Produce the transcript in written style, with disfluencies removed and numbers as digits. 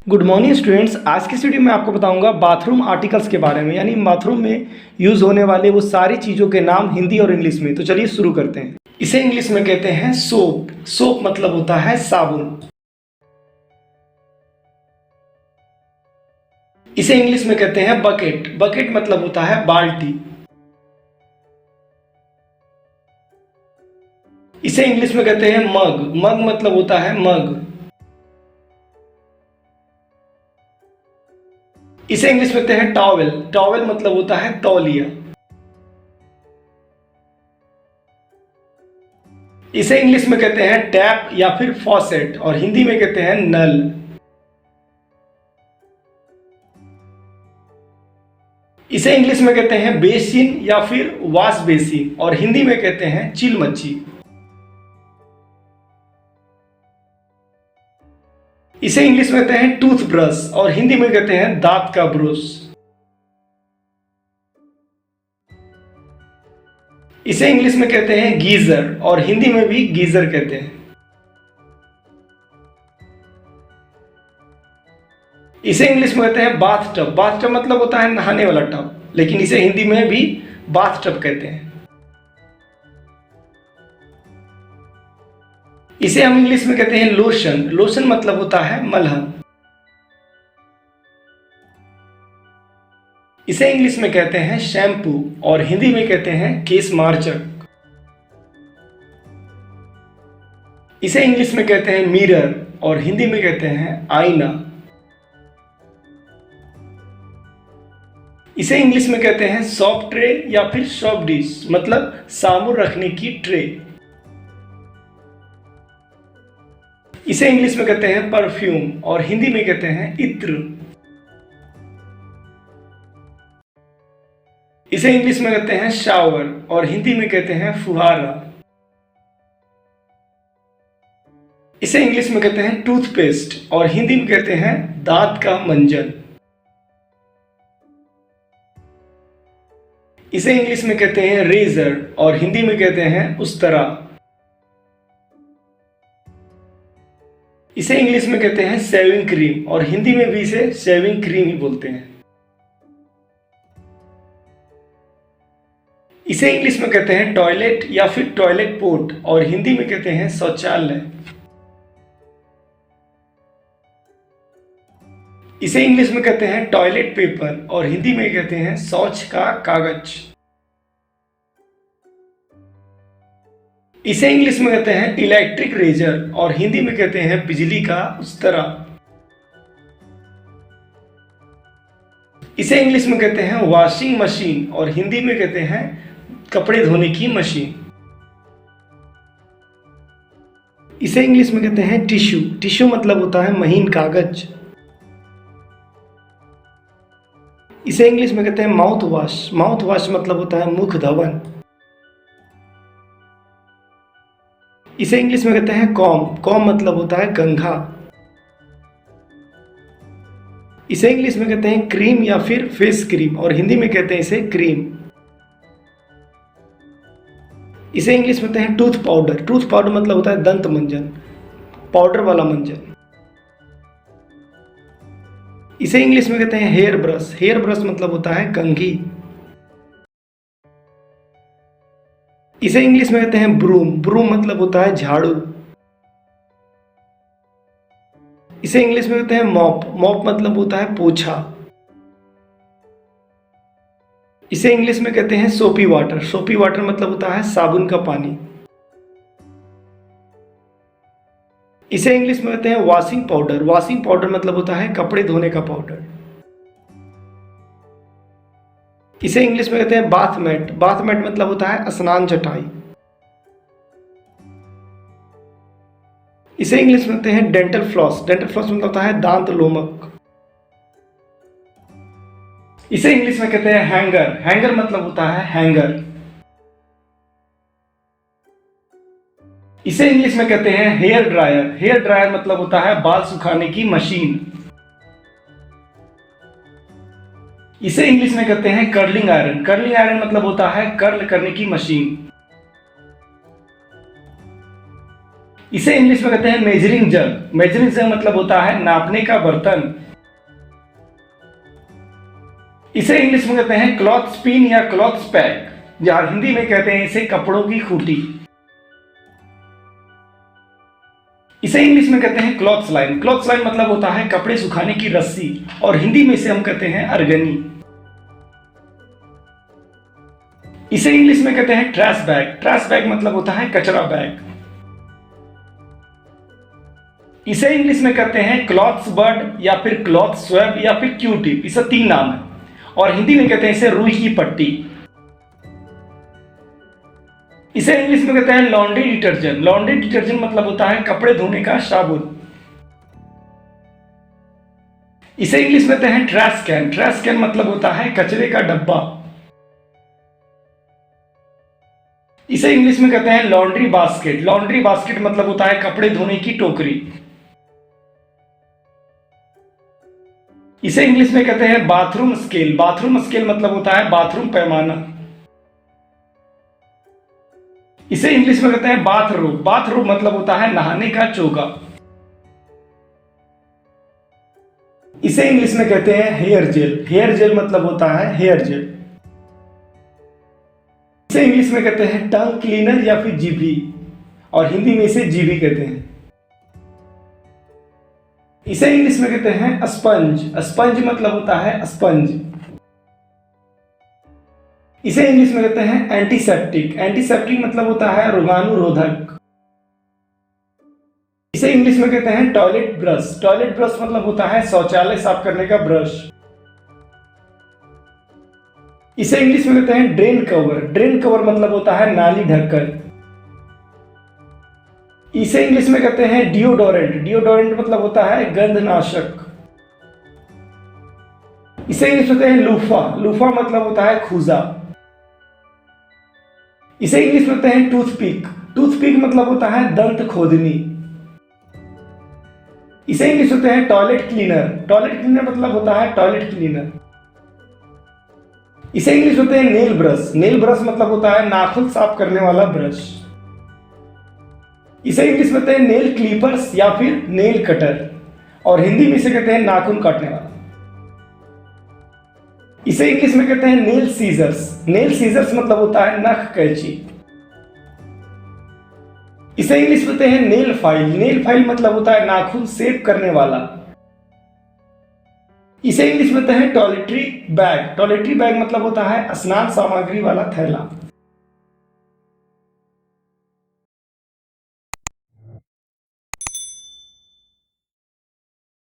Good morning students. आज की video में आपको बताऊंगा बाथरूम आर्टिकल्स के बारे में, यानी बाथरूम में यूज़ होने वाले वो सारी चीज़ों के नाम हिंदी और इंग्लिश में। तो चलिए शुरू करते हैं। इसे इंग्लिश में कहते हैं सोप। सोप मतलब होता है साबुन। इसे इंग्लिश में कहते हैं बकेट। बकेट मतलब होता है बाल्टी। इसे इंग्लिश में कहते हैं मग। मग मतलब होता है मग। इसे इंग्लिश में कहते हैं टॉवेल। टॉवेल मतलब होता है तौलिया। इसे इंग्लिश में कहते हैं टैप या फिर फॉसेट और हिंदी में कहते हैं नल। इसे इंग्लिश में कहते हैं बेसिन या फिर वॉश बेसिन और हिंदी में कहते हैं चिलमच्ची। इसे इंग्लिश में कहते हैं टूथब्रश और हिंदी में कहते हैं दांत का ब्रश। इसे इंग्लिश में कहते हैं गीजर और हिंदी में भी गीजर कहते हैं। इसे इंग्लिश में कहते हैं बाथ टब। बाथ टब मतलब होता है नहाने वाला टब, लेकिन इसे हिंदी में भी बाथ टब कहते हैं। इसे हम इंग्लिश में कहते हैं लोशन। लोशन मतलब होता है मलहम। इसे इंग्लिश में कहते हैं शैम्पू और हिंदी में कहते हैं केश मार्जक। इसे इंग्लिश में कहते हैं मिरर और हिंदी में कहते हैं आईना। इसे इंग्लिश में कहते हैं सॉफ्ट ट्रे या फिर सॉफ्ट डिश, मतलब साबुन रखने की ट्रे। इसे इंग्लिश में कहते हैं परफ्यूम और हिंदी में कहते हैं इत्र। इसे इंग्लिश में कहते हैं शावर और हिंदी में कहते हैं फुहारा। इसे इंग्लिश में कहते हैं टूथपेस्ट और हिंदी में कहते हैं दांत का मंजन। इसे इंग्लिश में कहते हैं रेजर और हिंदी में कहते हैं उस्तरा। इसे इंग्लिश में कहते हैं शेविंग क्रीम और हिंदी में भी इसे शेविंग क्रीम ही बोलते हैं। इसे इंग्लिश में कहते हैं टॉयलेट या फिर टॉयलेट पोट और हिंदी में कहते हैं शौचालय। इसे इंग्लिश में कहते हैं टॉयलेट पेपर और हिंदी में कहते हैं शौच का कागज। इसे इंग्लिश में कहते हैं इलेक्ट्रिक रेजर और हिंदी में कहते हैं बिजली का उस्तरा। इसे इंग्लिश में कहते हैं वॉशिंग मशीन और हिंदी में कहते हैं कपड़े धोने की मशीन। इसे इंग्लिश में कहते हैं टिश्यू। टिश्यू मतलब होता है महीन कागज। इसे इंग्लिश में कहते हैं माउथ वॉश। माउथ वॉश मतलब होता है मुख धवन। इसे इंग्लिश में कहते हैं कॉम। कॉम मतलब होता है कंघा। इसे इंग्लिश में कहते हैं क्रीम या फिर फेस क्रीम और हिंदी में कहते हैं इसे क्रीम। इसे इंग्लिश में कहते हैं टूथ पाउडर। टूथ पाउडर मतलब होता है दंत मंजन, पाउडर वाला मंजन। इसे इंग्लिश में कहते हैं हेयर ब्रश। हेयर ब्रश मतलब होता है कंघी। इसे इंग्लिश में कहते हैं ब्रूम। ब्रूम मतलब होता है झाड़ू। इसे इंग्लिश में कहते हैं मॉप। मॉप मतलब होता है पोछा। इसे इंग्लिश में कहते हैं सोपी वाटर। सोपी वाटर मतलब होता है साबुन का पानी। इसे इंग्लिश में कहते हैं वॉशिंग पाउडर। वॉशिंग पाउडर मतलब होता है कपड़े धोने का पाउडर। इसे इंग्लिश में कहते हैं बाथ मैट। बाथ मैट मतलब होता है स्नान चटाई। इसे इंग्लिश में कहते हैं डेंटल फ्लॉस। डेंटल फ्लॉस मतलब होता है दांत लोमक। इसे इंग्लिश में कहते हैं हैंगर। हैंगर मतलब होता है हैंगर। इसे इंग्लिश में कहते हैं हेयर ड्रायर। हेयर ड्रायर मतलब होता है बाल सुखाने की मशीन। इसे इंग्लिश में कहते हैं कर्लिंग आयरन। कर्लिंग आयरन मतलब होता है कर्ल करने की मशीन। इसे इंग्लिश में कहते हैं मेजरिंग जग। मेजरिंग जग मतलब होता है नापने का बर्तन। इसे इंग्लिश में कहते हैं क्लॉथ स्पिन या क्लॉथ पैक, जहां हिंदी में कहते हैं इसे कपड़ों की खूंटी। इसे इंग्लिश में कहते हैं क्लॉथ लाइन। क्लॉथ लाइन मतलब होता है कपड़े सुखाने की रस्सी, और हिंदी में इसे हम कहते हैं अरगनी। इसे इंग्लिश में कहते हैं ट्रैश बैग। ट्रैश बैग मतलब होता है कचरा बैग। इसे इंग्लिश में कहते हैं क्लॉथ्स बड या फिर क्लॉथ स्वैब या फिर क्यू टिप। इसे 3 नाम है, और हिंदी में कहते हैं इसे रुई की पट्टी। इसे इंग्लिश में कहते हैं लॉन्ड्री डिटर्जेंट। लॉन्ड्री डिटर्जेंट मतलब होता है कपड़े धोने का साबुन। इसे इंग्लिश में कहते हैं ट्रैश कैन। ट्रैश कैन मतलब होता है कचरे का डब्बा। इसे इंग्लिश में कहते हैं लॉन्ड्री बास्केट। लॉन्ड्री बास्केट मतलब होता है कपड़े धोने की टोकरी। इसे इंग्लिश में कहते हैं बाथरूम स्केल। बाथरूम स्केल मतलब होता है बाथरूम पैमाना। इसे इंग्लिश में कहते हैं बाथरोब। बाथरोब मतलब होता है नहाने का चोगा। इसे इंग्लिश में कहते हैं हेयर जेल। हेयर जेल मतलब होता है हेयर जेल। इसे इंग्लिश में कहते हैं टंग क्लीनर या फिर जीभी, और हिंदी में इसे जीभी कहते हैं। इसे इंग्लिश में कहते हैं स्पंज। स्पंज मतलब होता है स्पंज। इसे इंग्लिश में कहते हैं एंटीसेप्टिक। एंटीसेप्टिक मतलब होता है रोगाणुरोधक। इसे इंग्लिश में कहते हैं टॉयलेट ब्रश। टॉयलेट ब्रश मतलब होता है शौचालय साफ करने का ब्रश। इसे इंग्लिश में कहते हैं ड्रेन कवर। ड्रेन कवर मतलब होता है नाली ढक्कन। इसे इंग्लिश में कहते हैं डिओडोरेंट। डिओडोरेंट मतलब होता है गंधनाशक। इसे इंग्लिश में कहते हैं लूफा। लूफा मतलब होता है खूजा। इसे इंग्लिश में कहते हैं टूथपिक। टूथपिक मतलब होता है दंत खोदनी। इसे इंग्लिश में कहते हैं टॉयलेट क्लीनर। टॉयलेट क्लीनर मतलब होता है टॉयलेट क्लीनर। इसे इंग्लिश में कहते हैं नेल ब्रश। नेल ब्रश मतलब होता है नाखून साफ करने वाला ब्रश। इसे इंग्लिश में कहते हैं नेल क्लीपर्स या फिर नेल कटर, और हिंदी में इसे कहते हैं नाखून काटने वाला। इसे इंग्लिश में कहते हैं नेल सीजर्स। नेल सीजर्स मतलब होता है नख कैंची। इसे इंग्लिश में कहते हैं नेल फाइल। नेल फाइल मतलब होता है नाखून शेव करने वाला। इसे इंग्लिश में कहते हैं टॉयलेटरी बैग। टॉयलेटरी बैग मतलब होता है स्नान सामग्री वाला थैला।